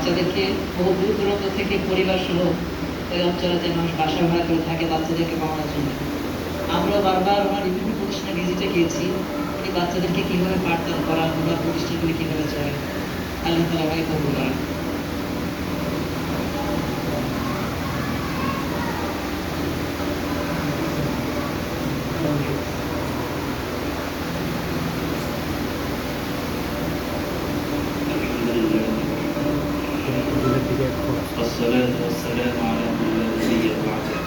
বাচ্চাদেরকে বহু দূর দূরান্ত থেকে পরিবার সহ ওই অঞ্চলে যে মানুষ বাসা ভাড়া করে থাকে বাচ্চাদেরকে পড়ানোর জন্য। আমরাও বারবার ওনার বিভিন্ন প্রতিষ্ঠানে ভিজিটে গিয়েছি, এই বাচ্চাদেরকে কীভাবে পাঠদান করা, ওনার প্রতিষ্ঠানগুলি কীভাবে চলে। আল্লাহ তাআলা ওনাকে কবুল করেন। والصلاة والسلام على من لا نبي بعده.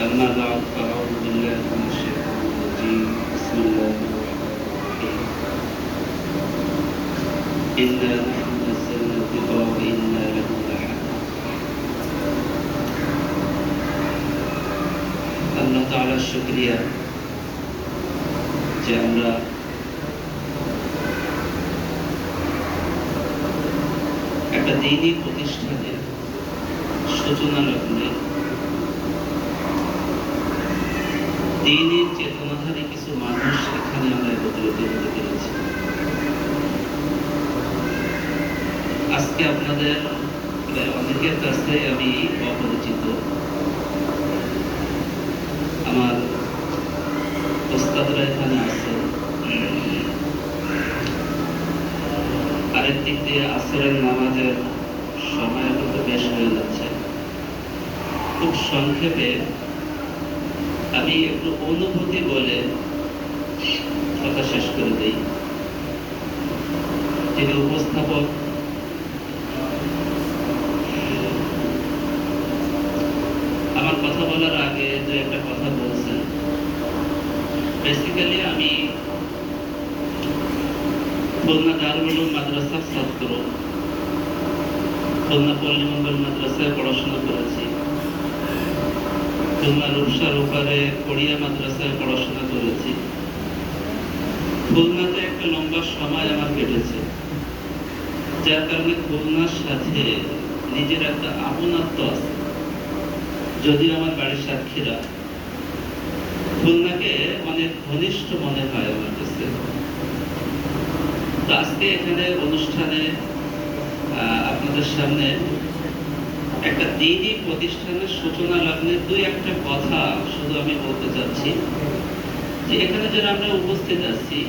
أما بعد فأعوذ بالله من الشيطان الرجيم. بسم الله الرحمن الرحيم. إنا نحن نزلنا الذكر وإنا له لحافظون. আল্লাহ তাআলার শুকরিয়া যে আমরা একটা দ্বীনি প্রতিষ্ঠানের সূচনা লগ্নে দ্বীনের চেতনাধারী কিছু মানুষ এখানে আমরা একত্রিত হতে পেরেছি। আজকে আপনাদের অনেকের কাছে আমি অপরিচিত। আমার ওস্তাদরা এখানে আছে, আরেক দিক দিয়ে আসরের নামাজের সময় কিন্তু বেশ হয়ে যাচ্ছে। খুব সংক্ষেপে আমি একটু অনুভূতি বলে কথা শেষ করে দিই। তিনি উপস্থাপক আমার কথা বলার আগে যে একটা কথা বলছেন, বেসিক্যালি আমি খুলনা দারুল উলুম মাদ্রাসার ছাত্র। খুলনা পল্লী মঙ্গল মাদ্রাসায় পড়াশোনা করেছি, খুলনা রূপসার ওপারে কোরিয়া মাদ্রাসায় পড়াশোনা করেছি। খুলনাতে একটা লম্বা সময় আমার কেটেছে, যার কারণে খুলনার সাথে নিজের একটা আপনত্ব আছে। যদি আমার বাড়ির সাক্ষীরা খুলনাকে অনেক ঘনিষ্ঠ মনে হয় আমার কাছে। আজকে এখানে অনুষ্ঠানে আপনাদের সামনে একটা দ্বীনি প্রতিষ্ঠানের সূচনা লগ্নে দুই একটা কথা শুধু আমি বলতে চাচ্ছি, যে এখানে যারা আমরা উপস্থিত আছি,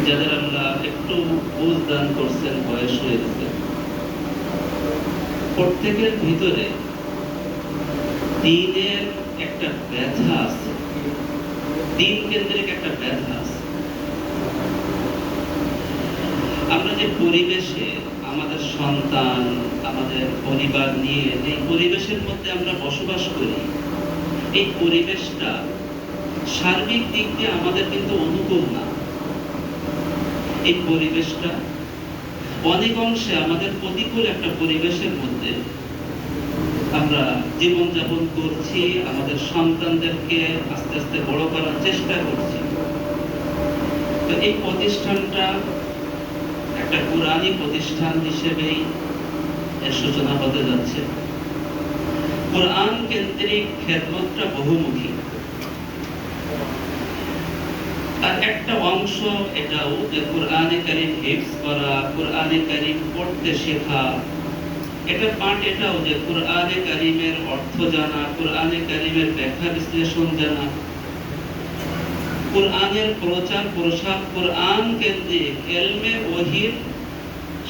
যাদের আমরা একটু বুঝ দান করছেন, বয়স হয়ে গেছে, প্রত্যেকের ভিতরে দ্বীনের একটা ব্যথা আছে, দ্বীন কেন্দ্রিক একটা ব্যথা আছে। আমরা যে পরিবেশে আমাদের সন্তান, আমাদের পরিবার নিয়ে এই পরিবেশের মধ্যে আমরা বসবাস করি, এই পরিবেশটা সার্বিক দিক দিয়ে আমাদের কিন্তু অনুকূল না। এই পরিবেশটা অনেক অংশে আমাদের প্রতিকূল একটা পরিবেশের মধ্যে আমরা জীবনযাপন করছি, আমাদের সন্তানদেরকে আস্তে আস্তে বড় করার চেষ্টা করছি। তো এই প্রতিষ্ঠানটা একটা কোরআনী প্রতিষ্ঠান হিসেবেই এর সূচনা হতে যাচ্ছে। কোরআন কেন্দ্রিক খেদমতটা বহুমুখী, আর একটা অংশ এটাও যে কোরআনে কারীম হিফজ করা, কোরআনে কারীম পড়তে শেখা। এটা পার্ট এটাও যে কোরআনে কারীমের অর্থ জানা, কোরআনে কারীমের ব্যাখ্যা বিশ্লেষণ জানা, কোরআনের প্রচার প্রসার, কোরআন কেন্দ্রিক ইলমে ওহীর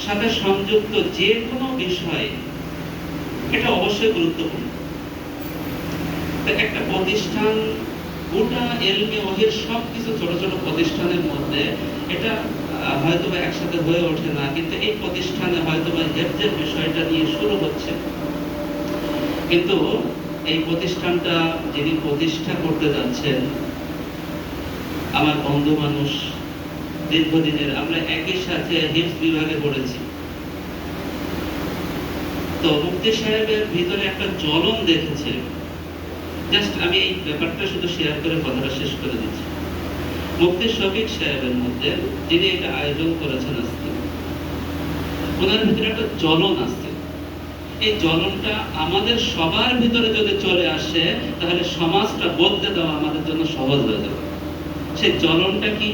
সাথে সংযুক্ত যে কোনো বিষয়, এটা অবশ্যই গুরুত্বপূর্ণ। একটা প্রতিষ্ঠান গোটা ইলমে ওহীর সবকিছু ছোট ছোট প্রতিষ্ঠানের মধ্যে এটা হয়তো একসাথে হয়ে ওঠে না, কিন্তু এই প্রতিষ্ঠানে হয়তো হেফজের বিষয়টা নিয়ে শুরু হচ্ছে। কিন্তু এই প্রতিষ্ঠানটা যিনি প্রতিষ্ঠা করতে যাচ্ছেন আমার বন্ধু মানুষ, দীর্ঘদিনের, আমরা একই সাথে হিফজ বিভাগে পড়েছি। তো মুফতি সাহেবের ভিতরে একটা জ্বলন দেখেছে। জাস্ট আমি এই ব্যাপারটা শুধু শেয়ার করে কথাটা শেষ করে দিচ্ছি। মুফতি শফিক সাহেবের মধ্যে, যিনি এটা আয়োজন করেছেন আজকে, ওনার ভিতরে একটা জ্বলন আছে। এই জ্বলনটা আমাদের সবার ভিতরে যদি চলে আসে, তাহলে সমাজটা বদলে দেওয়া আমাদের জন্য সহজ হয়ে যাবে। সেই জ্বলনটা কি?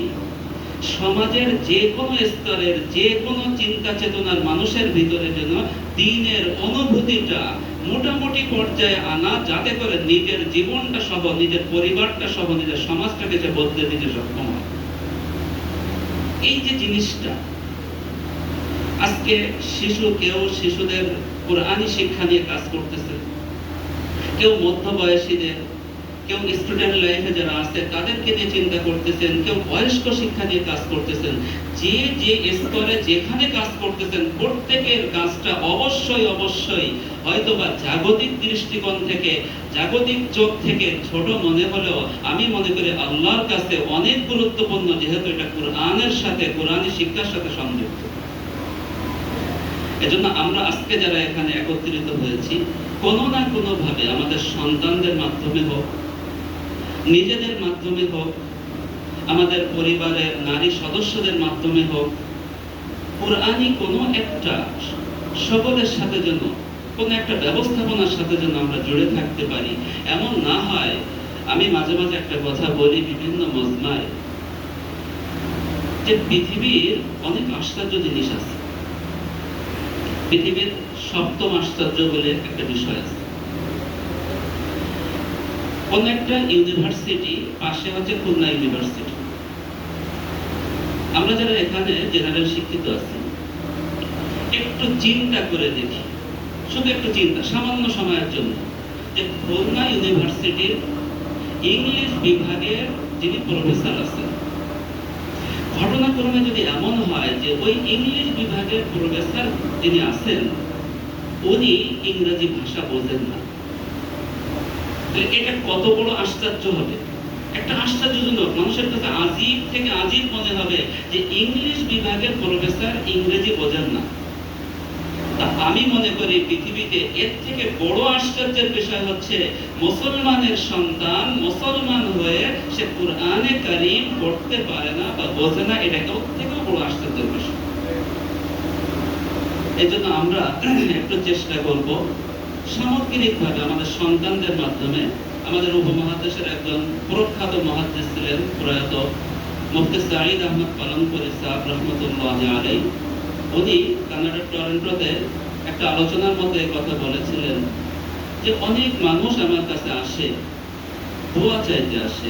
সমাজের যে কোনো স্তরের যে কোনো চিন্তা চেতনার মানুষের ভিতরে যেন দ্বীনের অনুভূতিটা মোটামুটি পর্যায়ে আনা, যাতে করে নিজের জীবনটা সহ, নিজের পরিবারটা সহ, নিজের সমাজটাকে যে বদলে দিতে সক্ষম হয়। এই যে জিনিসটা আজকে কেউ শিশুদের কোরআনী শিক্ষা নিয়ে কাজ করতেছে, কেউ মধ্যবয়সীদের, কেউ স্টুডেন্ট লাইফে যারা আছে তাদেরকে নিয়ে চিন্তা করতেছেন, কেউ বয়স্ক শিক্ষা নিয়ে কাজ করতেছেন। যে যে স্তরে যেখানে কাজ করতেছেন প্রত্যেকের কাজটা অবশ্যই হয়তোবা জাগতিক দৃষ্টিকোণ থেকে, জাগতিক চোখ থেকে ছোট মনে হলেও আমি মনে করি আল্লাহর কাছে অনেক গুরুত্বপূর্ণ, যেহেতু এটা কোরআনের সাথে, কোরআনী শিক্ষার সাথে সংযুক্ত। এজন্য আমরা আজকে যারা এখানে একত্রিত হয়েছি, কোনো না কোনো ভাবে আমাদের সন্তানদের মাধ্যমে হোক, নিজেদের মাধ্যমে হোক, আমাদের পরিবারের নারী সদস্যদের মাধ্যমে হোক, কোরআনী কোনো একটা সকলের সাথে যেন, কোনো একটা ব্যবস্থাপনার সাথে যেন আমরা জুড়ে থাকতে পারি। এমন না হয়, আমি মাঝে মাঝে একটা কথা বলি বিভিন্ন মজমায়, যে পৃথিবীর অনেক আশ্চর্য জিনিস আছে। পৃথিবীর সপ্তম আশ্চর্য বলে একটা বিষয় আছে। কোন একটা ইউনিভার্সিটি পাশে হচ্ছে খুলনা ইউনিভার্সিটি। আমরা যারা এখানে জেনারেল শিক্ষিত আছি, একটু চিন্তা করে দেখি, শুধু একটু চিন্তা, সামান্য সময়ের জন্য, যে খুলনা ইউনিভার্সিটির ইংলিশ বিভাগের যিনি প্রফেসর আছেন, ঘটনাক্রমে যদি এমন হয় যে ওই ইংলিশ বিভাগের প্রফেসর যিনি আছেন উনি ইংরেজি ভাষা বোঝেন না, এটা কত বড় আশ্চর্য হবে। একটা আশ্চর্যজনক, মানুষের কাছে আজীব থেকে আজীব মনে হবে যে ইংলিশ বিভাগের প্রফেসর ইংরেজি বোঝেন না। তা আমি মনে করি পৃথিবীতে এর থেকে বড় আশ্চর্যের বিষয় হচ্ছে মুসলমানের সন্তান মুসলমান হয়ে সে কুরআনে কারীম পড়তে পারে না বা বোঝে না, এটা ওর থেকেও বড় আশ্চর্যের বিষয়। এজন্য আমরা একটু চেষ্টা করব সামগ্রিকভাবে আমাদের সন্তানদের মাধ্যমে। আমাদের উপমহাদেশের একজন প্রখ্যাত মুহাদ্দিস ছিলেন প্রয়াত মুফতি সাঈদ আহমদ পালনপুরি সাহেব রহমতুল্লাহি আলাইহি। উনি কানাডার টরন্টোতে একটা আলোচনার মধ্যে কথা বলেছিলেন যে অনেক মানুষ আমার কাছে আসে, দোয়া চাইতে আসে।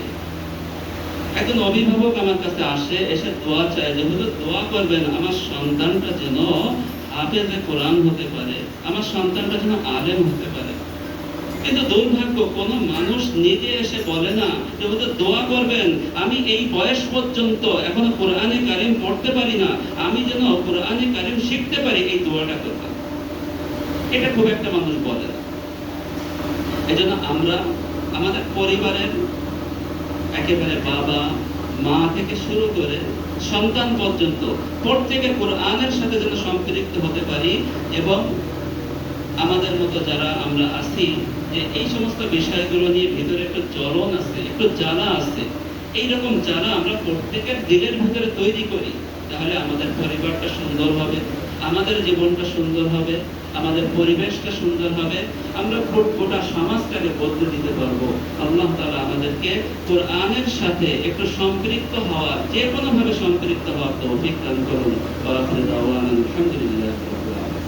একজন অভিভাবক আমার কাছে আসে, এসে দোয়া চায় যে হুজুর দোয়া করবেন আমার সন্তানটা যেন হাফেজে কোরআন হতে পারে, আমার সন্তানটা যেন আলেম হতে পারে। কিন্তু দুর্ভাগ্য, কোনো মানুষ নিজে এসে বলে না যে হুজুর দোয়া করবেন আমি এই বয়স পর্যন্ত এখনো কোরআনে কারীম পড়তে পারি না, আমি যেন কোরআনে কারীম শিখতে পারি, এই দোয়াটা করতে। এটা খুব একটা মানুষ বলে না। এজন্য আমরা আমাদের পরিবারের একেবারে বাবা মা থেকে শুরু করে সন্তান পর্যন্ত প্রত্যেকে কোরআনের সাথে যেন সম্পৃক্ত হতে পারি, এবং আমাদের মতো যারা আমরা আছি যে এই সমস্ত বিষয়গুলো নিয়ে ভিতরে একটু জ্বলন আছে, একটু জ্বালা আছে, এইরকম জ্বালা আমরা প্রত্যেকের দিলের ভিতরে তৈরি করি, তাহলে আমাদের পরিবারটা সুন্দর হবে, আমাদের জীবনটা সুন্দর হবে, আমাদের পরিবেশটা সুন্দর হবে, আমরা গোটা সমাজটাকে বদলে দিতে পারবো। আল্লাহ তাআলা আমাদেরকে কোরআনের সাথে একটু সম্পৃক্ত হওয়ার, যে কোনো ভাবে সম্পৃক্ত হওয়ার তৌফিক দান করুন। ওয়া আখিরু দাওয়ানা আলহামদুলিল্লাহি রাব্বিল আলামিন।